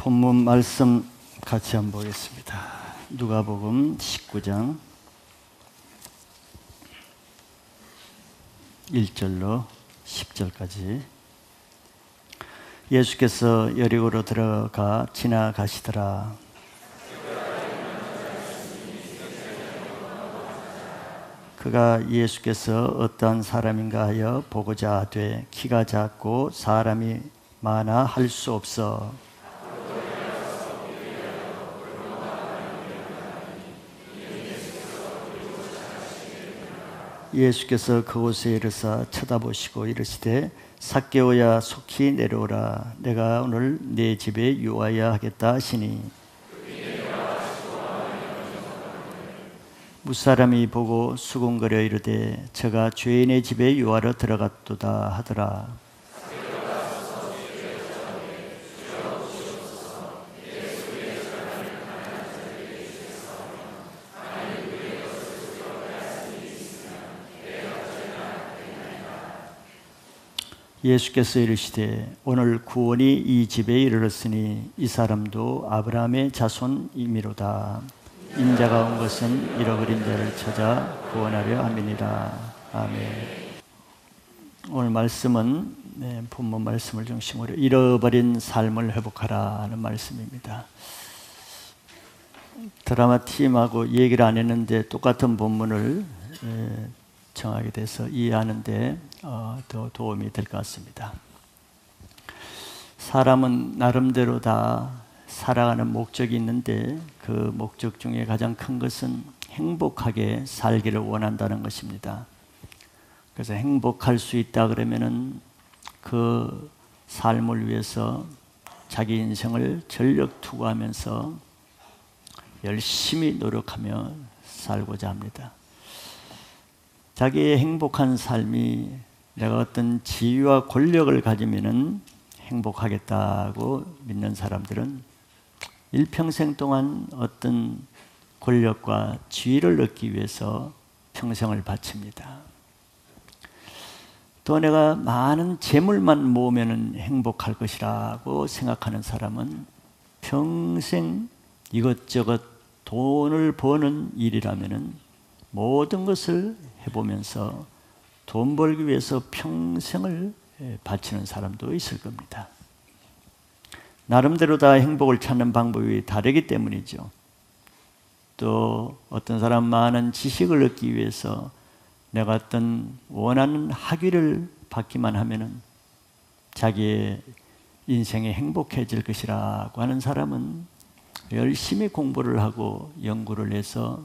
본문 말씀 같이 한번 보겠습니다. 누가복음 19장 1절로 10절까지. 예수께서 여리고로 들어가 지나가시더라. 그가 예수께서 어떠한 사람인가 하여 보고자 하되 키가 작고 사람이 많아 할 수 없어 예수께서 그곳에 이르사 쳐다보시고 이르시되 삭개오야 속히 내려오라. 내가 오늘 네 집에 유하여 하겠다 하시니 무사람이 보고 수군거려 이르되 저가 죄인의 집에 유하러 들어갔도다 하더라. 예수께서 이르시되 오늘 구원이 이 집에 이르렀으니 이 사람도 아브라함의 자손이미로다. 인자가 온 것은 잃어버린 자를 찾아 구원하려 함이니라. 아멘. 오늘 말씀은 본문 말씀을 중심으로 잃어버린 삶을 회복하라 하는 말씀입니다. 드라마 팀하고 얘기를 안 했는데 똑같은 본문을 정하게 돼서 이해하는데 더 도움이 될 것 같습니다. 사람은 나름대로 다 살아가는 목적이 있는데 그 목적 중에 가장 큰 것은 행복하게 살기를 원한다는 것입니다. 그래서 행복할 수 있다 그러면은 그 삶을 위해서 자기 인생을 전력 투구하면서 열심히 노력하며 살고자 합니다. 자기의 행복한 삶이 내가 어떤 지위와 권력을 가지면은 행복하겠다고 믿는 사람들은 일평생 동안 어떤 권력과 지위를 얻기 위해서 평생을 바칩니다. 또 내가 많은 재물만 모으면 행복할 것이라고 생각하는 사람은 평생 이것저것 돈을 버는 일이라면은 모든 것을 해보면서 돈 벌기 위해서 평생을 바치는 사람도 있을 겁니다. 나름대로 다 행복을 찾는 방법이 다르기 때문이죠. 또 어떤 사람 많은 지식을 얻기 위해서 내가 어떤 원하는 학위를 받기만 하면은 자기의 인생이 행복해질 것이라고 하는 사람은 열심히 공부를 하고 연구를 해서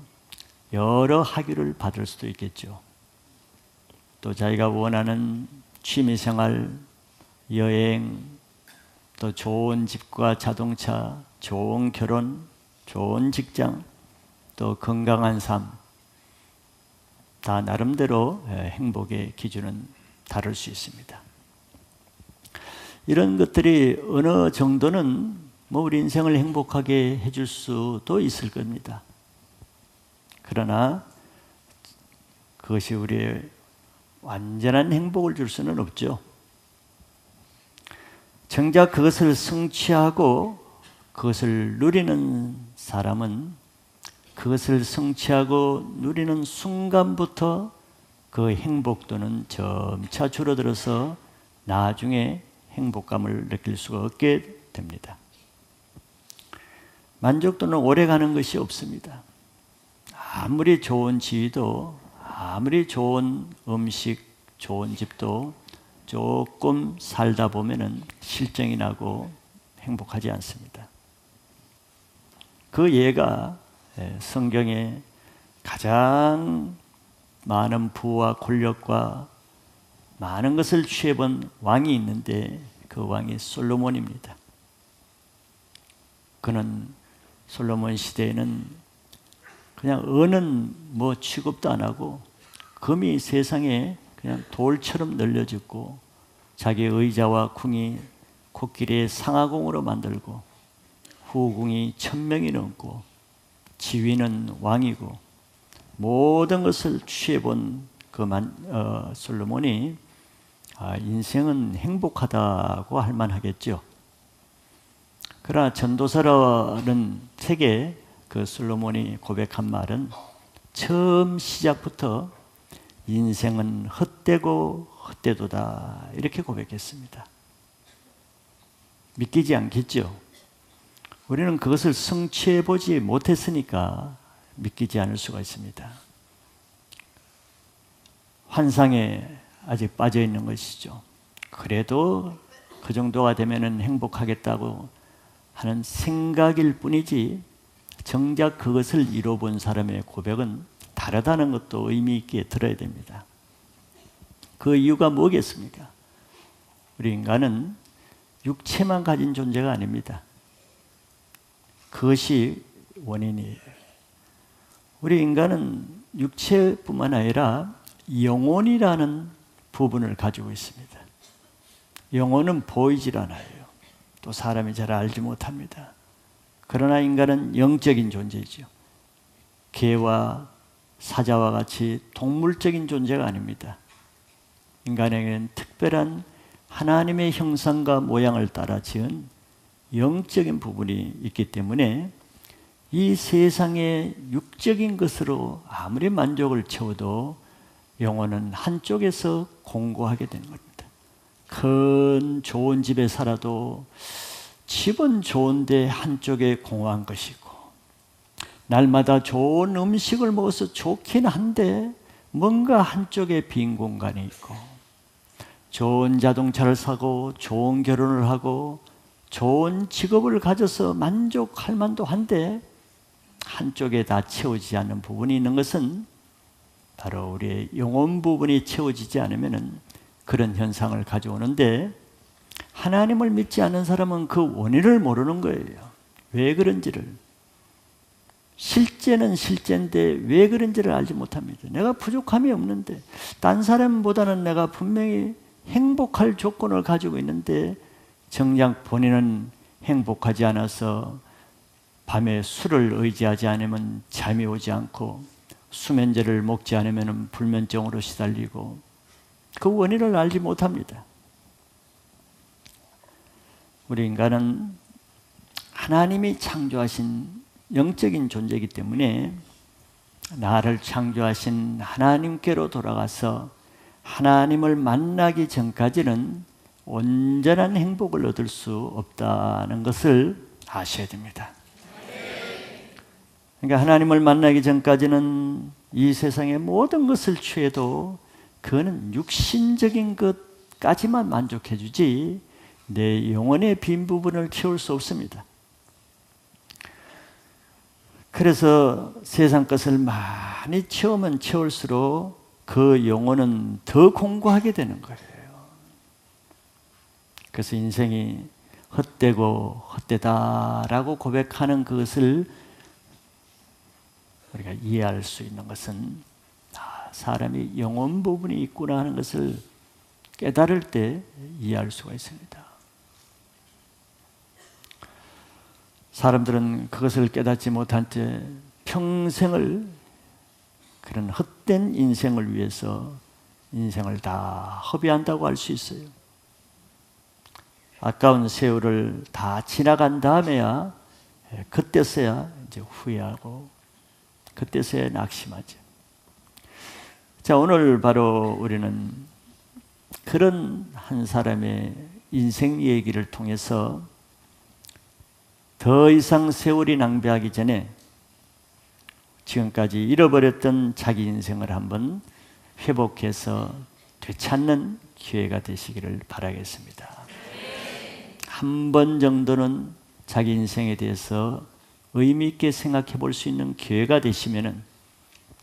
여러 학위를 받을 수도 있겠죠. 또 자기가 원하는 취미생활, 여행, 또 좋은 집과 자동차, 좋은 결혼, 좋은 직장, 또 건강한 삶, 다 나름대로 행복의 기준은 다를 수 있습니다. 이런 것들이 어느 정도는 우리 인생을 행복하게 해줄 수도 있을 겁니다. 그러나 그것이 우리의 완전한 행복을 줄 수는 없죠. 정작 그것을 성취하고 그것을 누리는 사람은 그것을 성취하고 누리는 순간부터 그 행복도는 점차 줄어들어서 나중에 행복감을 느낄 수가 없게 됩니다. 만족도는 오래 가는 것이 없습니다. 아무리 좋은 지위도, 아무리 좋은 음식, 좋은 집도 조금 살다 보면은 실정이 나고 행복하지 않습니다. 그 예가 성경에 가장 많은 부와 권력과 많은 것을 취해본 왕이 있는데 그 왕이 솔로몬입니다. 그는 솔로몬 시대에는 그냥 은은 취급도 안 하고 금이 세상에 그냥 돌처럼 널려졌고 자기의 의자와 궁이 코끼리의 상하궁으로 만들고 후궁이 1000명이 넘고 지위는 왕이고 모든 것을 취해본 솔로몬이 인생은 행복하다고 할 만하겠죠. 그러나 전도서라는 책에 그 솔로몬이 고백한 말은 처음 시작부터 인생은 헛되고 헛되도다 이렇게 고백했습니다. 믿기지 않겠죠? 우리는 그것을 성취해 보지 못했으니까 믿기지 않을 수가 있습니다. 환상에 아직 빠져 있는 것이죠. 그래도 그 정도가 되면은 행복하겠다고 하는 생각일 뿐이지 정작 그것을 이뤄본 사람의 고백은 다르다는 것도 의미 있게 들어야 됩니다. 그 이유가 뭐겠습니까? 우리 인간은 육체만 가진 존재가 아닙니다. 그것이 원인이에요. 우리 인간은 육체뿐만 아니라 영혼이라는 부분을 가지고 있습니다. 영혼은 보이질 않아요. 또 사람이 잘 알지 못합니다. 그러나 인간은 영적인 존재죠. 개와 사자와 같이 동물적인 존재가 아닙니다. 인간에게는 특별한 하나님의 형상과 모양을 따라 지은 영적인 부분이 있기 때문에 이 세상의 육적인 것으로 아무리 만족을 채워도 영혼은 한쪽에서 공고하게 되는 겁니다. 큰 좋은 집에 살아도 집은 좋은데 한쪽에 공허한 것이고, 날마다 좋은 음식을 먹어서 좋긴 한데 뭔가 한쪽에 빈 공간이 있고, 좋은 자동차를 사고 좋은 결혼을 하고 좋은 직업을 가져서 만족할 만도 한데 한쪽에 다 채워지지 않는 부분이 있는 것은 바로 우리의 영혼 부분이 채워지지 않으면 그런 현상을 가져오는데, 하나님을 믿지 않는 사람은 그 원인을 모르는 거예요. 왜 그런지를. 실제는 실제인데 왜 그런지를 알지 못합니다. 내가 부족함이 없는데, 딴 사람보다는 내가 분명히 행복할 조건을 가지고 있는데 정작 본인은 행복하지 않아서 밤에 술을 의지하지 않으면 잠이 오지 않고, 수면제를 먹지 않으면 불면증으로 시달리고, 그 원인을 알지 못합니다. 우리 인간은 하나님이 창조하신 영적인 존재이기 때문에 나를 창조하신 하나님께로 돌아가서 하나님을 만나기 전까지는 온전한 행복을 얻을 수 없다는 것을 아셔야 됩니다. 그러니까 하나님을 만나기 전까지는 이 세상의 모든 것을 취해도 그거는 육신적인 것까지만 만족해 주지 내 영혼의 빈 부분을 채울 수 없습니다. 그래서 세상 것을 많이 채우면 채울수록 그 영혼은 더 공고하게 되는 거예요. 그래서 인생이 헛되고 헛되다라고 고백하는 그것을 우리가 이해할 수 있는 것은 사람이 영혼 부분이 있구나 하는 것을 깨달을 때 이해할 수가 있습니다. 사람들은 그것을 깨닫지 못한 채 평생을 그런 헛된 인생을 위해서 인생을 다 허비한다고 할 수 있어요. 아까운 세월을 다 지나간 다음에야 그때서야 이제 후회하고 그때서야 낙심하죠. 자, 오늘 바로 우리는 그런 한 사람의 인생 얘기를 통해서 더 이상 세월이 낭비하기 전에 지금까지 잃어버렸던 자기 인생을 한번 회복해서 되찾는 기회가 되시기를 바라겠습니다. 한 번 정도는 자기 인생에 대해서 의미 있게 생각해 볼 수 있는 기회가 되시면은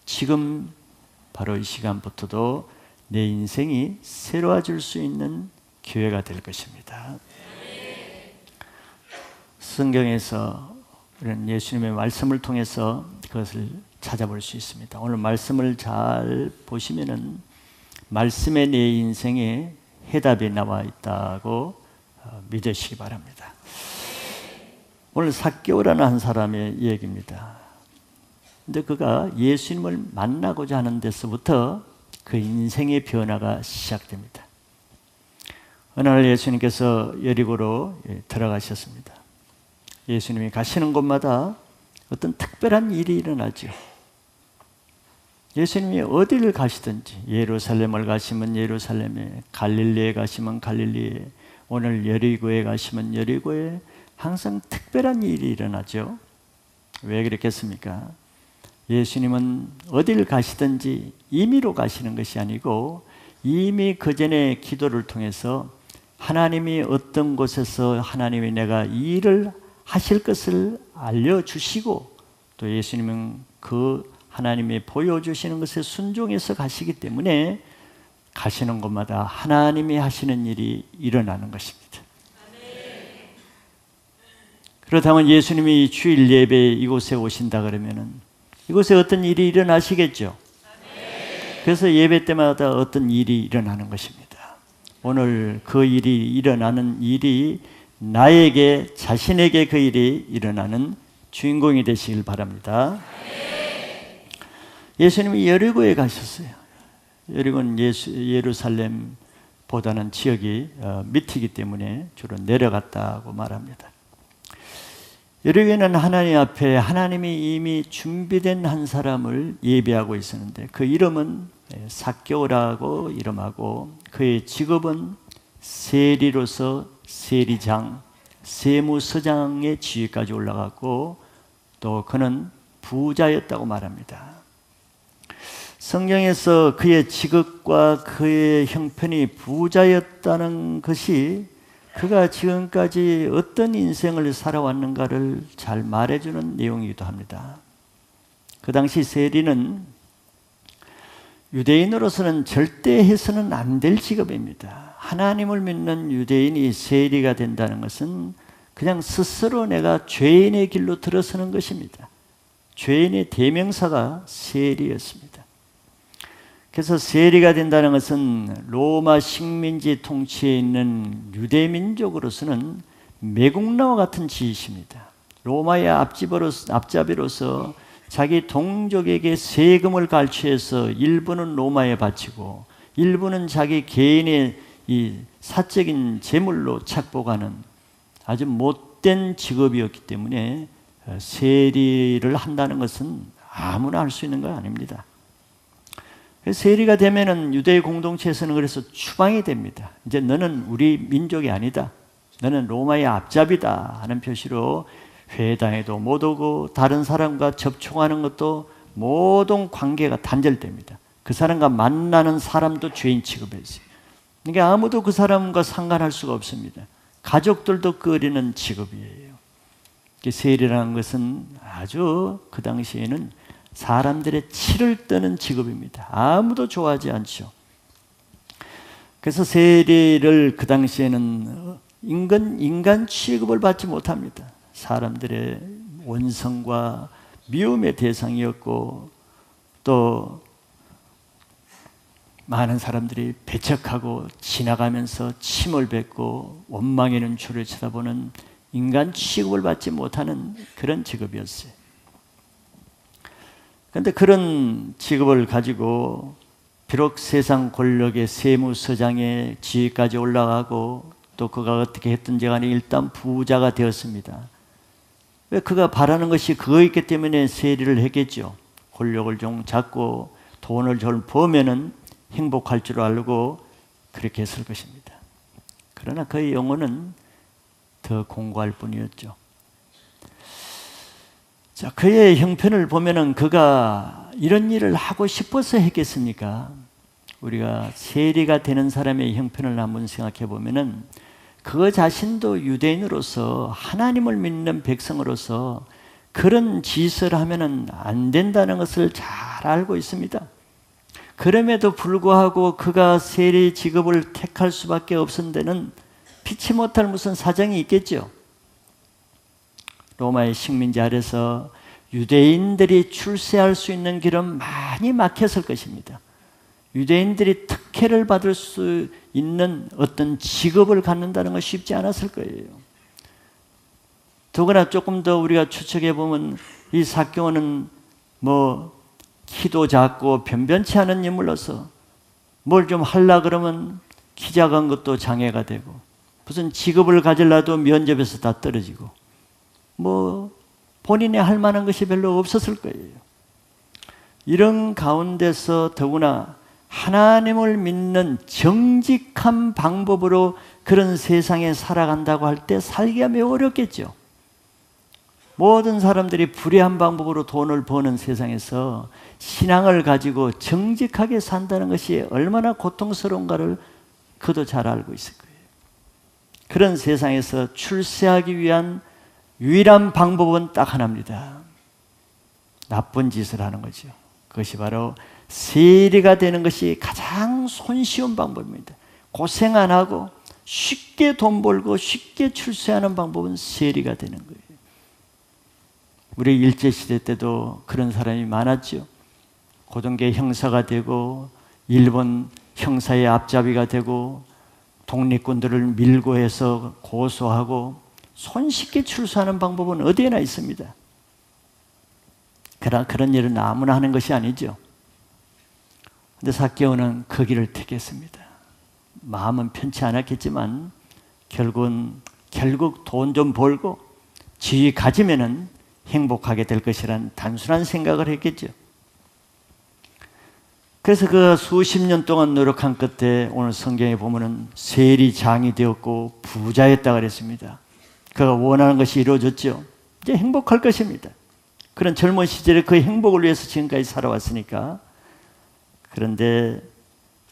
지금 바로 이 시간부터도 내 인생이 새로워질 수 있는 기회가 될 것입니다. 성경에서 우리는 예수님의 말씀을 통해서 그것을 찾아볼 수 있습니다. 오늘 말씀을 잘 보시면은 말씀에 내 인생에 해답이 나와 있다고 믿으시기 바랍니다. 오늘 삭개오라는 한 사람의 얘기입니다. 근데 그가 예수님을 만나고자 하는 데서부터 그 인생의 변화가 시작됩니다. 어느 날 예수님께서 여리고로 들어가셨습니다. 예수님이 가시는 곳마다 어떤 특별한 일이 일어나죠. 예수님이 어디를 가시든지 예루살렘을 가시면 예루살렘에, 갈릴리에 가시면 갈릴리에, 오늘 여리고에 가시면 여리고에 항상 특별한 일이 일어나죠. 왜 그렇겠습니까? 예수님은 어디를 가시든지 임의로 가시는 것이 아니고 이미 그 전에 기도를 통해서 하나님이 어떤 곳에서 하나님이 내가 이 일을 하실 것을 알려주시고 또 예수님은 그 하나님이 보여주시는 것에 순종해서 가시기 때문에 가시는 곳마다 하나님이 하시는 일이 일어나는 것입니다. 그렇다면 예수님이 주일 예배 이곳에 오신다 그러면은 이곳에 어떤 일이 일어나시겠죠? 그래서 예배 때마다 어떤 일이 일어나는 것입니다. 오늘 그 일이 일어나는 일이 나에게, 자신에게 그 일이 일어나는 주인공이 되시길 바랍니다. 예수님이 여리고에 가셨어요. 여리고는 예루살렘보다는 지역이 밑이기 때문에 주로 내려갔다고 말합니다. 여리고에는 하나님 앞에 하나님이 이미 준비된 한 사람을 예배하고 있었는데 그 이름은 삭개오라고 이름하고 그의 직업은 세리로서 세리장, 세무서장의 지위까지 올라갔고 또 그는 부자였다고 말합니다. 성경에서 그의 직업과 그의 형편이 부자였다는 것이 그가 지금까지 어떤 인생을 살아왔는가를 잘 말해주는 내용이기도 합니다. 그 당시 세리는 유대인으로서는 절대 해서는 안 될 직업입니다. 하나님을 믿는 유대인이 세리가 된다는 것은 그냥 스스로 내가 죄인의 길로 들어서는 것입니다. 죄인의 대명사가 세리였습니다. 그래서 세리가 된다는 것은 로마 식민지 통치에 있는 유대민족으로서는 매국노와 같은 지위입니다. 로마의 앞잡이로서 자기 동족에게 세금을 갈취해서 일부는 로마에 바치고 일부는 자기 개인의 이 사적인 재물로 착복하는 아주 못된 직업이었기 때문에 세리를 한다는 것은 아무나 할 수 있는 건 아닙니다. 세리가 되면은 유대 공동체에서는 그래서 추방이 됩니다. 이제 너는 우리 민족이 아니다. 너는 로마의 앞잡이다 하는 표시로 회당에도 못 오고 다른 사람과 접촉하는 것도 모든 관계가 단절됩니다. 그 사람과 만나는 사람도 죄인 취급했어요. 그러니까 아무도 그 사람과 상관할 수가 없습니다. 가족들도 꺼리는 직업이에요. 세리라는 것은 아주 그 당시에는 사람들의 치를 떠는 직업입니다. 아무도 좋아하지 않죠. 그래서 세리를 그 당시에는 인간 취급을 받지 못합니다. 사람들의 원성과 미움의 대상이었고 또 많은 사람들이 배척하고 지나가면서 침을 뱉고 원망에는 주를 쳐다보는 인간 취급을 받지 못하는 그런 직업이었어요. 그런데 그런 직업을 가지고 비록 세상 권력의 세무서장의 지위까지 올라가고 또 그가 어떻게 했든지 간에 일단 부자가 되었습니다. 왜 그가 바라는 것이 그거였기 때문에 세리를 했겠죠. 권력을 좀 잡고 돈을 좀 벌면은 행복할 줄 알고 그렇게 했을 것입니다. 그러나 그의 영혼은 더 공고할 뿐이었죠. 자, 그의 형편을 보면은 그가 이런 일을 하고 싶어서 했겠습니까? 우리가 세리가 되는 사람의 형편을 한번 생각해 보면은 그 자신도 유대인으로서 하나님을 믿는 백성으로서 그런 짓을 하면은 안 된다는 것을 잘 알고 있습니다. 그럼에도 불구하고 그가 세리 직업을 택할 수밖에 없은 데는 피치 못할 무슨 사정이 있겠죠. 로마의 식민지 아래서 유대인들이 출세할 수 있는 길은 많이 막혔을 것입니다. 유대인들이 특혜를 받을 수 있는 어떤 직업을 갖는다는 건 쉽지 않았을 거예요. 더구나 조금 더 우리가 추측해 보면 이 삭개오는 키도 작고 변변치 않은 인물로서 뭘 좀 하려 그러면 키 작은 것도 장애가 되고 무슨 직업을 가지려도 면접에서 다 떨어지고 본인이 할 만한 것이 별로 없었을 거예요. 이런 가운데서 더구나 하나님을 믿는 정직한 방법으로 그런 세상에 살아간다고 할 때 살기가 매우 어렵겠죠. 모든 사람들이 불의한 방법으로 돈을 버는 세상에서 신앙을 가지고 정직하게 산다는 것이 얼마나 고통스러운가를 그도 잘 알고 있을 거예요. 그런 세상에서 출세하기 위한 유일한 방법은 딱 하나입니다. 나쁜 짓을 하는 거죠. 그것이 바로 세리가 되는 것이 가장 손쉬운 방법입니다. 고생 안 하고 쉽게 돈 벌고 쉽게 출세하는 방법은 세리가 되는 거예요. 우리 일제시대 때도 그런 사람이 많았죠. 고종계 형사가 되고 일본 형사의 앞잡이가 되고 독립군들을 밀고 해서 고소하고 손쉽게 출세하는 방법은 어디에나 있습니다. 그러나 그런 일은 아무나 하는 것이 아니죠. 그런데 삭개오는 그 길을 택했습니다. 마음은 편치 않았겠지만 결국 돈 좀 벌고 지위 가지면은 행복하게 될 것이란 단순한 생각을 했겠죠. 그래서 그 수십 년 동안 노력한 끝에 오늘 성경에 보면은 세리장이 되었고 부자였다 그랬습니다. 그가 원하는 것이 이루어졌죠. 이제 행복할 것입니다. 그런 젊은 시절에 그 행복을 위해서 지금까지 살아왔으니까. 그런데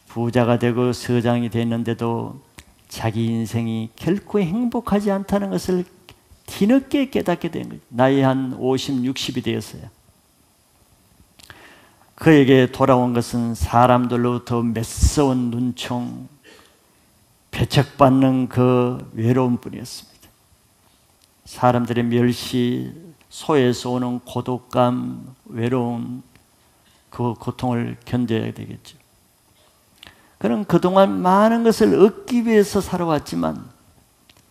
부자가 되고 서장이 됐는데도 자기 인생이 결코 행복하지 않다는 것을 뒤늦게 깨닫게 된 거죠. 나이 한 50, 60이 되었어요. 그에게 돌아온 것은 사람들로부터 매서운 눈총, 배척받는 그 외로움 뿐이었습니다. 사람들의 멸시, 소에서 오는 고독감, 외로움, 그 고통을 견뎌야 되겠죠. 그는 그동안 많은 것을 얻기 위해서 살아왔지만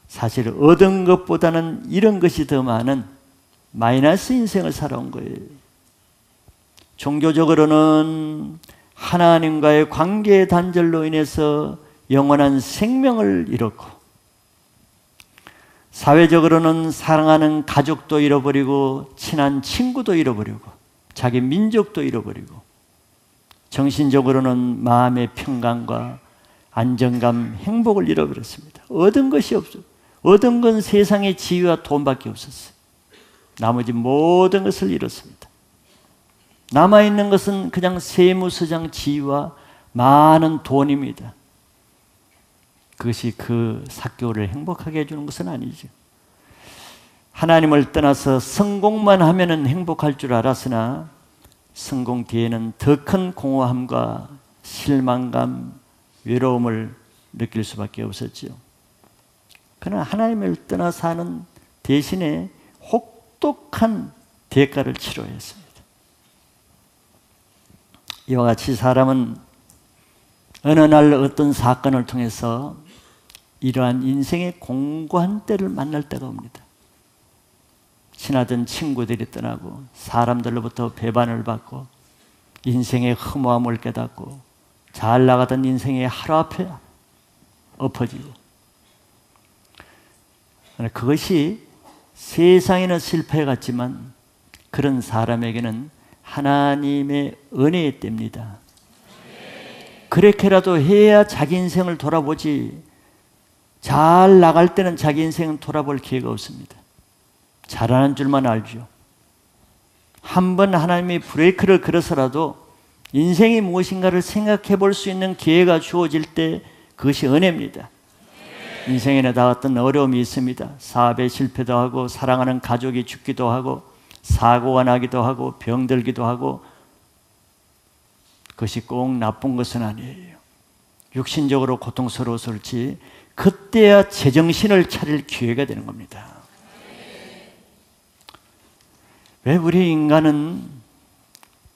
사실 얻은 것보다는 이런 것이 더 많은 마이너스 인생을 살아온 거예요. 종교적으로는 하나님과의 관계의 단절로 인해서 영원한 생명을 잃었고, 사회적으로는 사랑하는 가족도 잃어버리고 친한 친구도 잃어버리고 자기 민족도 잃어버리고, 정신적으로는 마음의 평강과 안정감, 행복을 잃어버렸습니다. 얻은 것이 없어요. 얻은 건 세상의 지위와 돈밖에 없었어요. 나머지 모든 것을 잃었습니다. 남아있는 것은 그냥 세무서장 지위와 많은 돈입니다. 그것이 그 삭개오를 행복하게 해주는 것은 아니죠. 하나님을 떠나서 성공만 하면은 행복할 줄 알았으나 성공 뒤에는 더 큰 공허함과 실망감, 외로움을 느낄 수밖에 없었죠. 그러나 하나님을 떠나 사는 대신에 혹독한 대가를 치러야 했습니다. 이와 같이 사람은 어느 날 어떤 사건을 통해서 이러한 인생의 공고한 때를 만날 때가 옵니다. 친하던 친구들이 떠나고 사람들로부터 배반을 받고 인생의 허무함을 깨닫고 잘 나가던 인생이 하루 앞에 엎어지고, 그것이 세상에는 실패 같지만 그런 사람에게는 하나님의 은혜의 때입니다. 그렇게라도 해야 자기 인생을 돌아보지, 잘 나갈 때는 자기 인생은 돌아볼 기회가 없습니다. 잘하는 줄만 알죠. 한 번 하나님이 브레이크를 걸어서라도 인생이 무엇인가를 생각해 볼 수 있는 기회가 주어질 때 그것이 은혜입니다. 인생에 닿았던 어려움이 있습니다. 사업에 실패도 하고 사랑하는 가족이 죽기도 하고 사고가 나기도 하고 병들기도 하고, 그것이 꼭 나쁜 것은 아니에요. 육신적으로 고통스러웠을지 그때야 제정신을 차릴 기회가 되는 겁니다. 왜 우리 인간은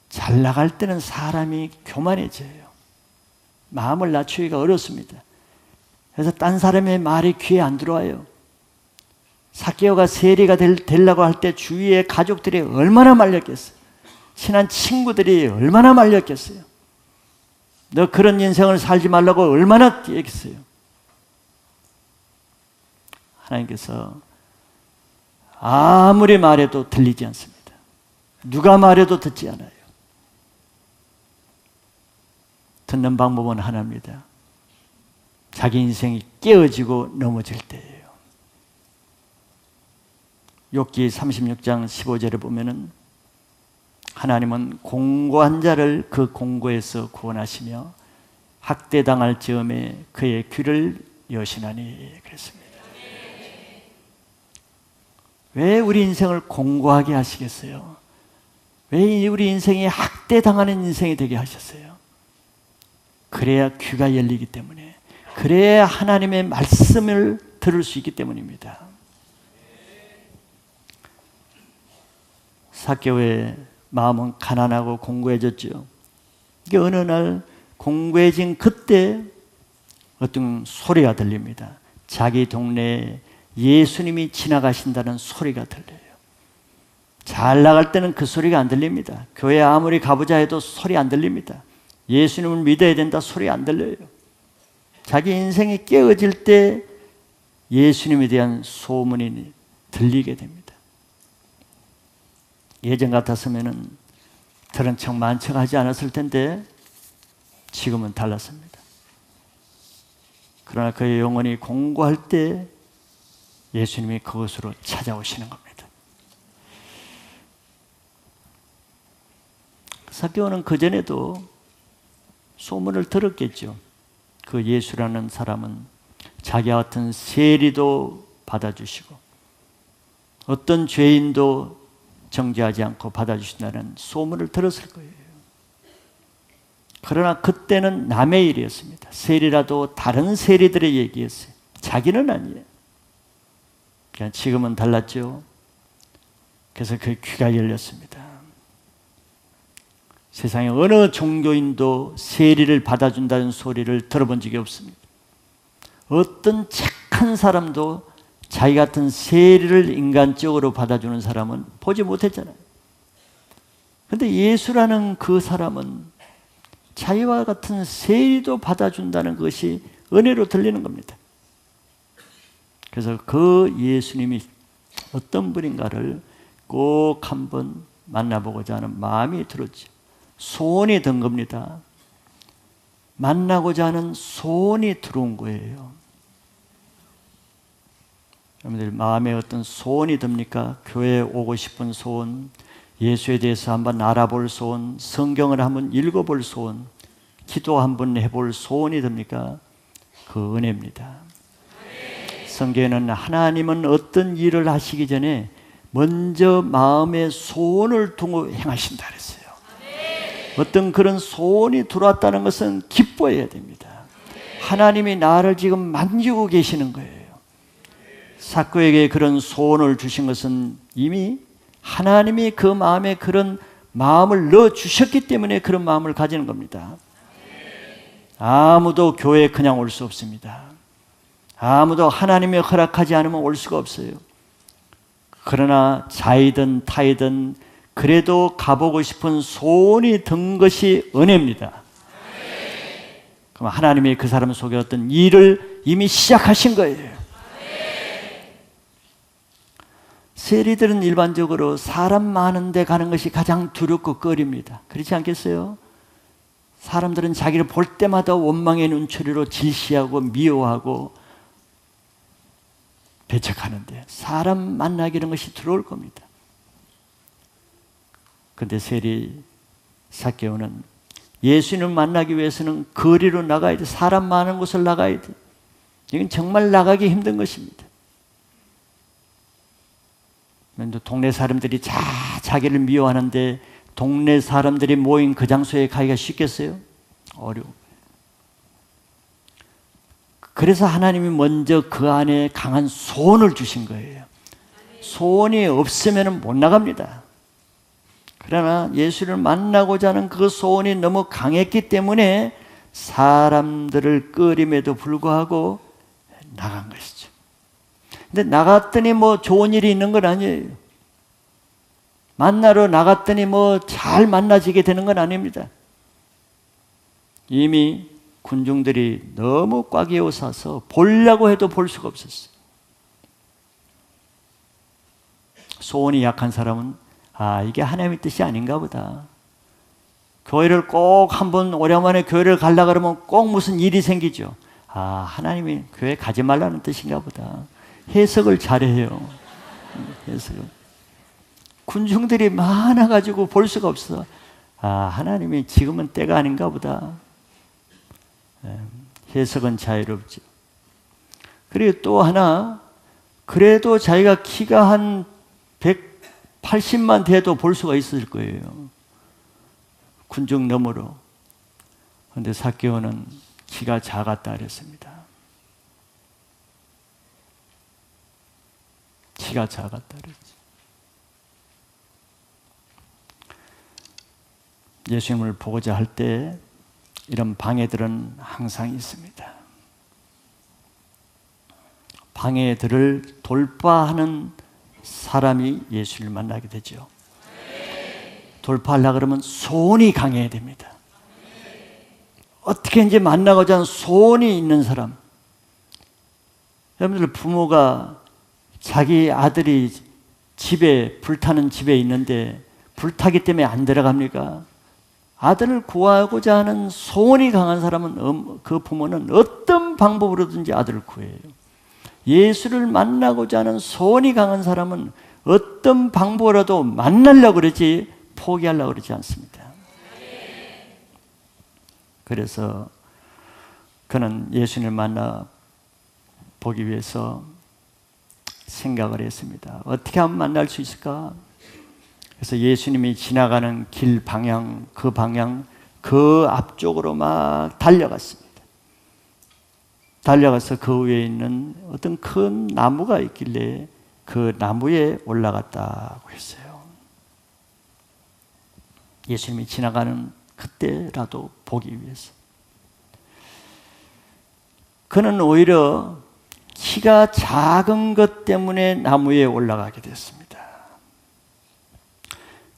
잘 나갈 때는 사람이 교만해져요. 마음을 낮추기가 어렵습니다. 그래서 딴 사람의 말이 귀에 안 들어와요. 삭개오가 세리가 되려고 할 때 주위의 가족들이 얼마나 말렸겠어요. 친한 친구들이 얼마나 말렸겠어요. 너 그런 인생을 살지 말라고 얼마나 얘기했어요. 하나님께서 아무리 말해도 들리지 않습니다. 누가 말해도 듣지 않아요. 듣는 방법은 하나입니다. 자기 인생이 깨어지고 넘어질 때예요. 욥기 36장 15절에 보면은 하나님은 공고한 자를 그 공고에서 구원하시며 학대당할 즈음에 그의 귀를 여시나니 그랬습니다. 왜 우리 인생을 공고하게 하시겠어요? 왜 우리 인생이 학대당하는 인생이 되게 하셨어요? 그래야 귀가 열리기 때문에, 그래야 하나님의 말씀을 들을 수 있기 때문입니다. 삭개오의 마음은 가난하고 공고해졌죠. 이게 어느 날 공고해진 그때 어떤 소리가 들립니다. 자기 동네에 예수님이 지나가신다는 소리가 들려요. 잘 나갈 때는 그 소리가 안 들립니다. 교회 아무리 가보자 해도 소리 안 들립니다. 예수님을 믿어야 된다 소리 안 들려요. 자기 인생이 깨어질 때 예수님에 대한 소문이 들리게 됩니다. 예전 같았으면 들은 척 만척 하지 않았을 텐데 지금은 달랐습니다. 그러나 그의 영혼이 공고할 때 예수님이 그곳으로 찾아오시는 겁니다. 삭개오는 그전에도 소문을 들었겠죠. 그 예수라는 사람은 자기와 같은 세리도 받아주시고 어떤 죄인도 정죄하지 않고 받아주신다는 소문을 들었을 거예요. 그러나 그때는 남의 일이었습니다. 세리라도 다른 세리들의 얘기였어요. 자기는 아니에요. 그러니까 지금은 달랐죠. 그래서 그 귀가 열렸습니다. 세상에 어느 종교인도 세리를 받아준다는 소리를 들어본 적이 없습니다. 어떤 착한 사람도 자기 같은 세리를 인간적으로 받아주는 사람은 보지 못했잖아요. 그런데 예수라는 그 사람은 자기와 같은 세리도 받아준다는 것이 은혜로 들리는 겁니다. 그래서 그 예수님이 어떤 분인가를 꼭 한번 만나보고자 하는 마음이 들었죠. 소원이 든 겁니다. 만나고자 하는 소원이 들어온 거예요. 여러분들 마음에 어떤 소원이 듭니까? 교회에 오고 싶은 소원, 예수에 대해서 한번 알아볼 소원, 성경을 한번 읽어볼 소원, 기도 한번 해볼 소원이 듭니까? 그 은혜입니다. 성경에는 하나님은 어떤 일을 하시기 전에 먼저 마음의 소원을 두고 행하신다 그랬어요. 어떤 그런 소원이 들어왔다는 것은 기뻐해야 됩니다. 하나님이 나를 지금 만지고 계시는 거예요. 삭개오에게 그런 소원을 주신 것은 이미 하나님이 그 마음에 그런 마음을 넣어주셨기 때문에 그런 마음을 가지는 겁니다. 아무도 교회에 그냥 올 수 없습니다. 아무도 하나님이 허락하지 않으면 올 수가 없어요. 그러나 자이든 타이든 그래도 가보고 싶은 소원이 든 것이 은혜입니다. 그럼 하나님이 그 사람 속에 어떤 일을 이미 시작하신 거예요. 세리들은 일반적으로 사람 많은 데 가는 것이 가장 두렵고 꺼립니다. 그렇지 않겠어요? 사람들은 자기를 볼 때마다 원망의 눈초리로 질시하고 미워하고 배척하는데 사람 만나기는 것이 두려울 겁니다. 그런데 세리 삭개오는 예수님을 만나기 위해서는 거리로 나가야 돼. 사람 많은 곳을 나가야 돼. 이건 정말 나가기 힘든 것입니다. 동네 사람들이 자기를 미워하는데 동네 사람들이 모인 그 장소에 가기가 쉽겠어요? 어려워. 그래서 하나님이 먼저 그 안에 강한 소원을 주신 거예요. 소원이 없으면 못 나갑니다. 그러나 예수를 만나고자 하는 그 소원이 너무 강했기 때문에 사람들을 끌임에도 불구하고 나간 것이죠. 근데 나갔더니 뭐 좋은 일이 있는 건 아니에요. 만나러 나갔더니 뭐 잘 만나지게 되는 건 아닙니다. 이미 군중들이 너무 꽉 에워싸서 보려고 해도 볼 수가 없었어요. 소원이 약한 사람은 이게 하나님의 뜻이 아닌가 보다. 교회를 꼭 한번 오랜만에 교회를 가려고 그러면 꼭 무슨 일이 생기죠. 하나님이 교회 가지 말라는 뜻인가 보다. 해석을 잘해요. 해석을. 군중들이 많아가지고 볼 수가 없어. 하나님이 지금은 때가 아닌가 보다. 해석은 자유롭죠. 그리고 또 하나, 그래도 자기가 키가 한 180만 돼도 볼 수가 있을 거예요. 군중 너머로. 그런데 삭개오는 키가 작았다 그랬습니다. 키가 작았다 그랬지. 예수님을 보고자 할 때 이런 방해들은 항상 있습니다. 방해들을 돌파하는 사람이 예수를 만나게 되죠. 돌파하려고 그러면 소원이 강해야 됩니다. 어떻게 이제 만나고자 하는 소원이 있는 사람. 여러분들 부모가 자기 아들이 불타는 집에 있는데 불타기 때문에 안 들어갑니까? 아들을 구하고자 하는 소원이 강한 사람은 그 부모는 어떤 방법으로든지 아들을 구해요. 예수를 만나고자 하는 소원이 강한 사람은 어떤 방법으로라도 만나려고 그러지 포기하려고 그러지 않습니다. 그래서 그는 예수님을 만나 보기 위해서 생각을 했습니다. 어떻게 하면 만날 수 있을까? 그래서 예수님이 지나가는 길 방향, 그 앞쪽으로 막 달려갔습니다. 달려가서 그 위에 있는 어떤 큰 나무가 있길래 그 나무에 올라갔다고 했어요. 예수님이 지나가는 그때라도 보기 위해서. 그는 오히려 키가 작은 것 때문에 나무에 올라가게 됐습니다.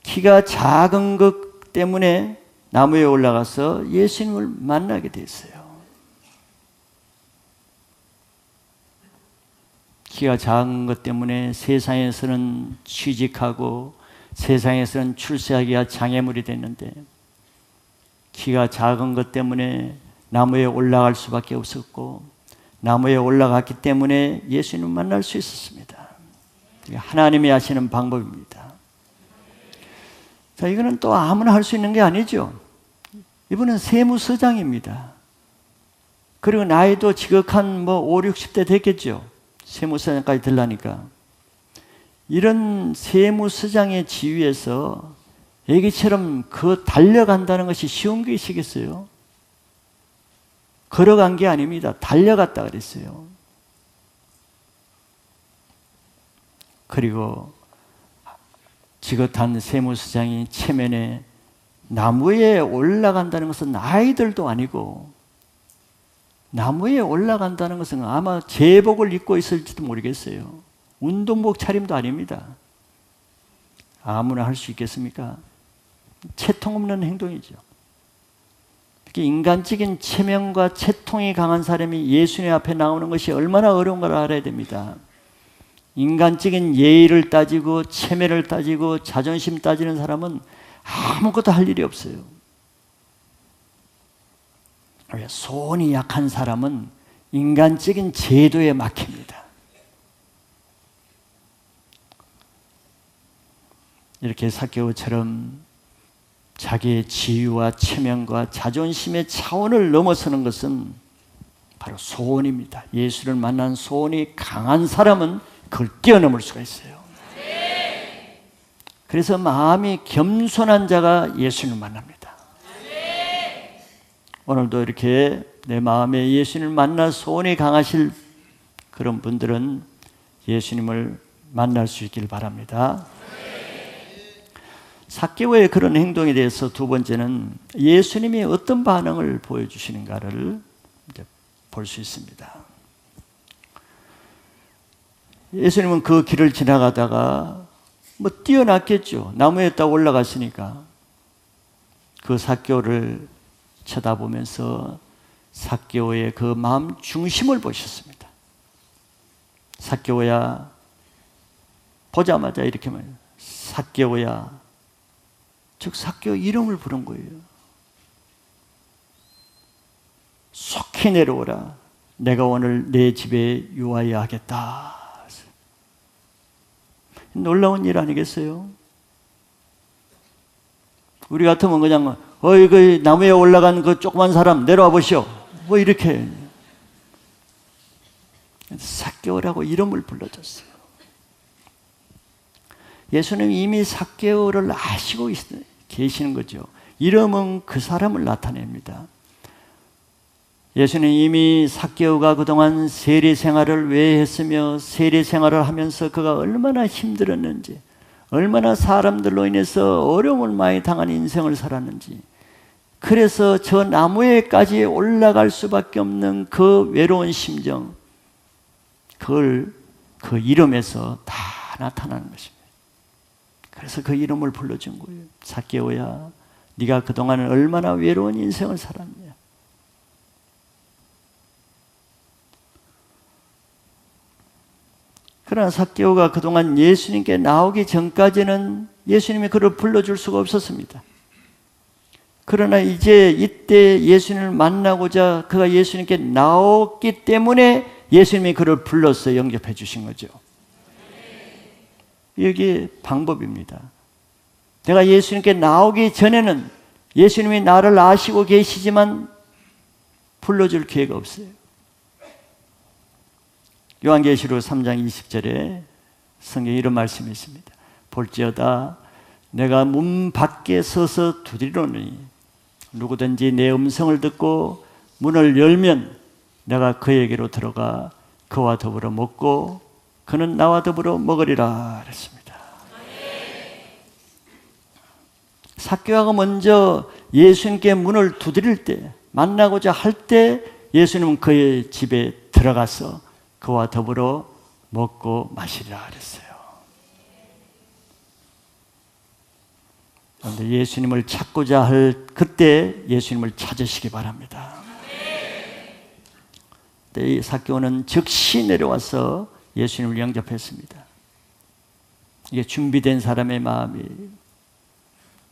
키가 작은 것 때문에 나무에 올라가서 예수님을 만나게 됐어요. 키가 작은 것 때문에 세상에서는 취직하고 세상에서는 출세하기가 장애물이 됐는데 키가 작은 것 때문에 나무에 올라갈 수밖에 없었고 나무에 올라갔기 때문에 예수님을 만날 수 있었습니다. 하나님이 하시는 방법입니다. 자, 이거는 또 아무나 할 수 있는 게 아니죠. 이분은 세무서장입니다. 그리고 나이도 지극한 5, 60대 됐겠죠. 세무서장까지 들라니까. 이런 세무서장의 지위에서 애기처럼 달려간다는 것이 쉬운 것이겠어요? 걸어간 게 아닙니다. 달려갔다 그랬어요. 그리고 지긋한 세무서장이 체면에 나무에 올라간다는 것은 아이들도 아니고 나무에 올라간다는 것은 아마 제복을 입고 있을지도 모르겠어요. 운동복 차림도 아닙니다. 아무나 할 수 있겠습니까? 채통 없는 행동이죠. 인간적인 체면과 채통이 강한 사람이 예수님 앞에 나오는 것이 얼마나 어려운 걸 알아야 됩니다. 인간적인 예의를 따지고 체면을 따지고 자존심 따지는 사람은 아무것도 할 일이 없어요. 소원이 약한 사람은 인간적인 제도에 막힙니다. 이렇게 삭개오처럼 자기의 지위와 체면과 자존심의 차원을 넘어서는 것은 바로 소원입니다. 예수를 만난 소원이 강한 사람은 그걸 뛰어넘을 수가 있어요. 그래서 마음이 겸손한 자가 예수님을 만납니다. 오늘도 이렇게 내 마음에 예수님을 만날 소원이 강하실 그런 분들은 예수님을 만날 수 있길 바랍니다. 삭개오의 그런 행동에 대해서 두 번째는 예수님이 어떤 반응을 보여주시는가를 이제 볼 수 있습니다. 예수님은 그 길을 지나가다가 뛰어났겠죠. 나무에 딱 올라갔으니까. 그 삭개오를 쳐다보면서 삭개오의 그 마음 중심을 보셨습니다. 삭개오야, 보자마자 이렇게 말해요. 삭개오야. 즉 삭개오 이름을 부른 거예요. 속히 내려오라. 내가 오늘 내 집에 유하여 하겠다. 놀라운 일 아니겠어요? 우리 같으면 그냥 그 나무에 올라간 그 조그만 사람 내려와 보시오. 뭐 이렇게 삭개오라고 이름을 불러줬어요. 예수님 이미 삭개오를 아시고 계시는 거죠. 이름은 그 사람을 나타냅니다. 예수는 이미 삭개오가 그동안 세리 생활을 왜 했으며 세리 생활을 하면서 그가 얼마나 힘들었는지, 얼마나 사람들로 인해서 어려움을 많이 당한 인생을 살았는지, 그래서 저 나무에까지 올라갈 수밖에 없는 그 외로운 심정, 그걸 그 이름에서 다 나타나는 것입니다. 그래서 그 이름을 불러준 거예요. 삭개오야, 네가 그동안 얼마나 외로운 인생을 살았냐. 그러나 삭개오가 그동안 예수님께 나오기 전까지는 예수님이 그를 불러줄 수가 없었습니다. 그러나 이제 이때 예수님을 만나고자 그가 예수님께 나왔기 때문에 예수님이 그를 불러서 영접해 주신 거죠. 이게 방법입니다. 내가 예수님께 나오기 전에는 예수님이 나를 아시고 계시지만 불러줄 기회가 없어요. 요한계시록 3장 20절에 성경에 이런 말씀이 있습니다. 볼지어다 내가 문 밖에 서서 두드리노니 누구든지 내 음성을 듣고 문을 열면 내가 그에게로 들어가 그와 더불어 먹고 그는 나와 더불어 먹으리라 그랬습니다. 삭개오가 먼저 예수님께 문을 두드릴 때, 만나고자 할 때 예수님은 그의 집에 들어가서 그와 더불어 먹고 마시리라 그랬어요. 그런데 예수님을 찾고자 할 그때 예수님을 찾으시기 바랍니다. 이 삭개오는 즉시 내려와서 예수님을 영접했습니다. 이게 준비된 사람의 마음이에요.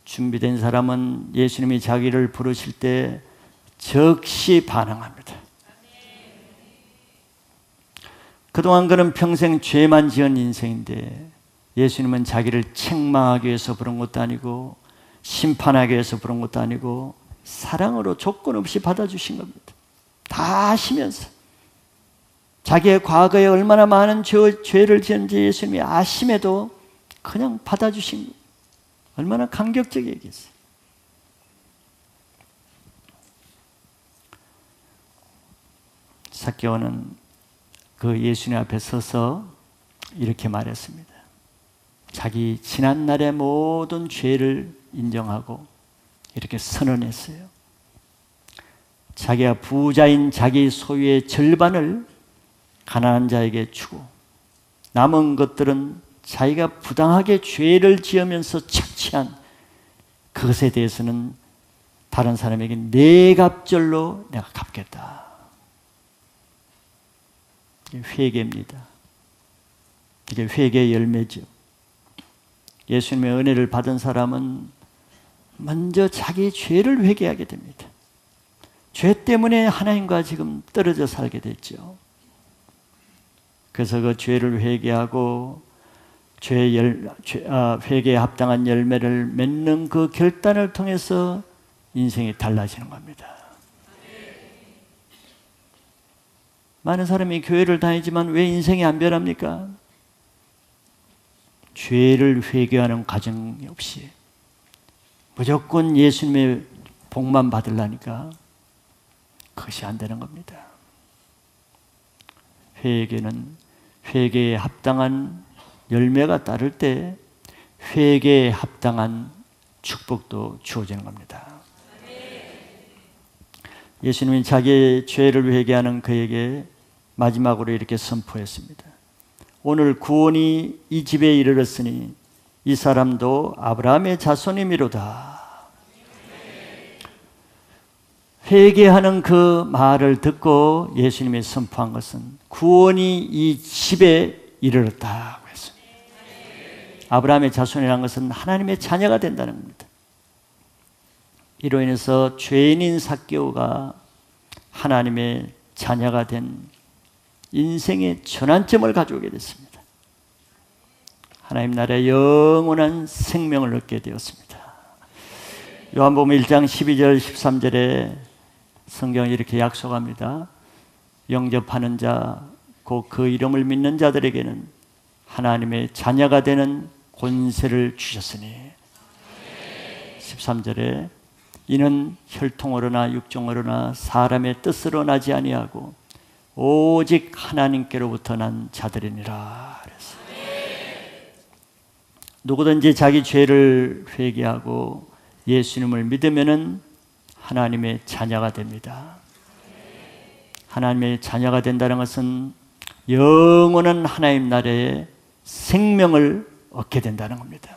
준비된 사람은 예수님이 자기를 부르실 때 즉시 반응합니다. 그동안 그는 평생 죄만 지은 인생인데 예수님은 자기를 책망하기 위해서 부른 것도 아니고 심판하기 위해서 부른 것도 아니고 사랑으로 조건 없이 받아주신 겁니다. 다 아시면서 자기의 과거에 얼마나 많은 죄를 지은지 예수님이 아심에도 그냥 받아주신 거예요. 얼마나 감격적이겠어요. 삭개오는 그 예수님 앞에 서서 이렇게 말했습니다. 자기 지난날의 모든 죄를 인정하고 이렇게 선언했어요. 자기가 부자인 자기 소유의 절반을 가난한 자에게 주고 남은 것들은 자기가 부당하게 죄를 지으면서 착취한 그것에 대해서는 다른 사람에게 네 갑절로 내가 갚겠다. 이게 회개입니다. 이게 회개의 열매죠. 예수님의 은혜를 받은 사람은 먼저 자기 죄를 회개하게 됩니다. 죄 때문에 하나님과 지금 떨어져 살게 됐죠. 그래서 그 죄를 회개하고 회개에 합당한 열매를 맺는 그 결단을 통해서 인생이 달라지는 겁니다. 많은 사람이 교회를 다니지만 왜 인생이 안 변합니까? 죄를 회개하는 과정이 없이 무조건 예수님의 복만 받으려니까 그것이 안 되는 겁니다. 회개는 회개에 합당한 열매가 따를 때 회개에 합당한 축복도 주어지는 겁니다. 예수님이 자기의 죄를 회개하는 그에게 마지막으로 이렇게 선포했습니다. 오늘 구원이 이 집에 이르렀으니 이 사람도 아브라함의 자손이미로다. 회개하는 그 말을 듣고 예수님이 선포한 것은 구원이 이 집에 이르렀다고 했습니다. 아브라함의 자손이라는 것은 하나님의 자녀가 된다는 겁니다. 이로 인해서 죄인인 삭개오가 하나님의 자녀가 된 인생의 전환점을 가져오게 됐습니다. 하나님 나라의 영원한 생명을 얻게 되었습니다. 요한복음 1장 12절 13절에 성경이 이렇게 약속합니다. 영접하는 자, 곧 그 이름을 믿는 자들에게는 하나님의 자녀가 되는 권세를 주셨으니 13절에 이는 혈통으로나 육종으로나 사람의 뜻으로 나지 아니하고 오직 하나님께로부터 난 자들이니라. 그래서 누구든지 자기 죄를 회개하고 예수님을 믿으면은 하나님의 자녀가 됩니다. 하나님의 자녀가 된다는 것은 영원한 하나님 나라의 생명을 얻게 된다는 겁니다.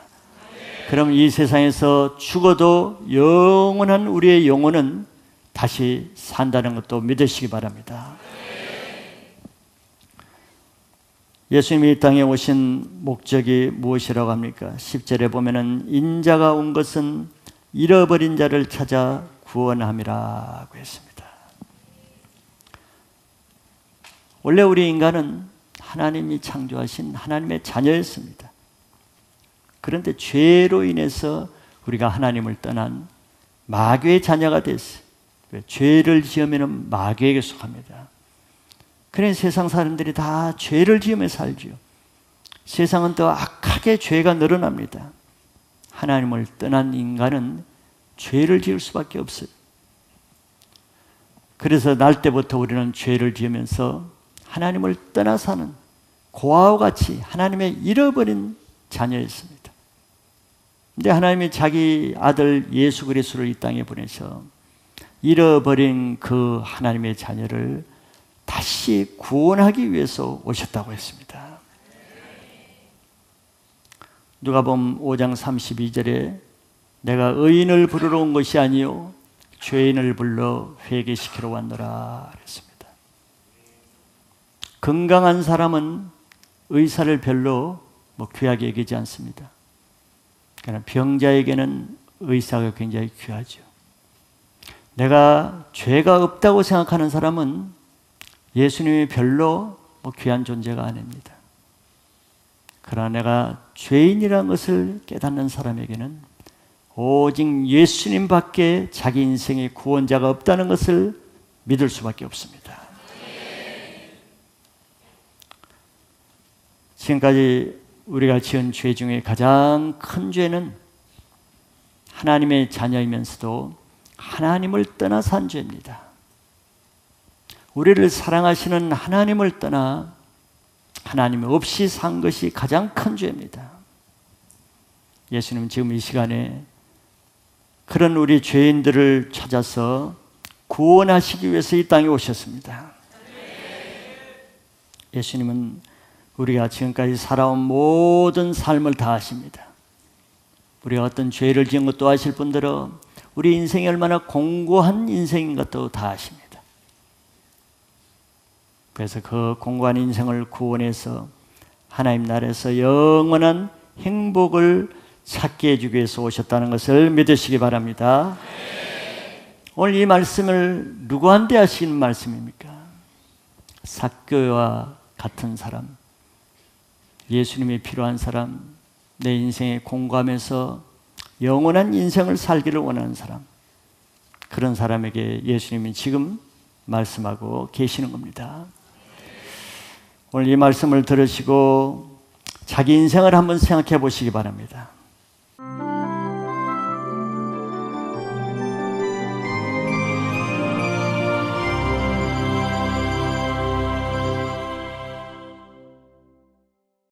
그럼 이 세상에서 죽어도 영원한 우리의 영혼은 다시 산다는 것도 믿으시기 바랍니다. 예수님이 이 땅에 오신 목적이 무엇이라고 합니까? 10절에 보면은 인자가 온 것은 잃어버린 자를 찾아 구원함이라고 했습니다. 원래 우리 인간은 하나님이 창조하신 하나님의 자녀였습니다. 그런데 죄로 인해서 우리가 하나님을 떠난 마귀의 자녀가 됐어요. 죄를 지으면 마귀에게 속합니다. 그래 세상 사람들이 다 죄를 지으며 살죠. 세상은 더 악하게 죄가 늘어납니다. 하나님을 떠난 인간은 죄를 지을 수밖에 없어요. 그래서 날 때부터 우리는 죄를 지으면서 하나님을 떠나 사는 고아와 같이 하나님의 잃어버린 자녀였습니다. 근데 하나님이 자기 아들 예수 그리스도를 이 땅에 보내서 잃어버린 그 하나님의 자녀를 다시 구원하기 위해서 오셨다고 했습니다. 누가복음 5장 32절에 내가 의인을 부르러 온 것이 아니요 죄인을 불러 회개시키러 왔노라 그랬습니다. 건강한 사람은 의사를 별로 귀하게 여기지 않습니다. 그러나 병자에게는 의사가 굉장히 귀하죠. 내가 죄가 없다고 생각하는 사람은 예수님이 별로 귀한 존재가 아닙니다. 그러나 내가 죄인이라는 것을 깨닫는 사람에게는 오직 예수님밖에 자기 인생의 구원자가 없다는 것을 믿을 수밖에 없습니다. 지금까지 우리가 지은 죄 중에 가장 큰 죄는 하나님의 자녀이면서도 하나님을 떠나 산 죄입니다. 우리를 사랑하시는 하나님을 떠나 하나님 없이 산 것이 가장 큰 죄입니다. 예수님은 지금 이 시간에 그런 우리 죄인들을 찾아서 구원하시기 위해서 이 땅에 오셨습니다. 예수님은 우리가 지금까지 살아온 모든 삶을 다 아십니다. 우리가 어떤 죄를 지은 것도 아실 뿐더러 우리 인생이 얼마나 공고한 인생인 것도 다 아십니다. 그래서 그 공고한 인생을 구원해서 하나님 나라에서 영원한 행복을 찾게 해주기 위해서 오셨다는 것을 믿으시기 바랍니다. 오늘 이 말씀을 누구한테 하시는 말씀입니까? 삭개오와 같은 사람, 예수님이 필요한 사람, 내 인생에 공감해서 영원한 인생을 살기를 원하는 사람, 그런 사람에게 예수님이 지금 말씀하고 계시는 겁니다. 오늘 이 말씀을 들으시고 자기 인생을 한번 생각해 보시기 바랍니다.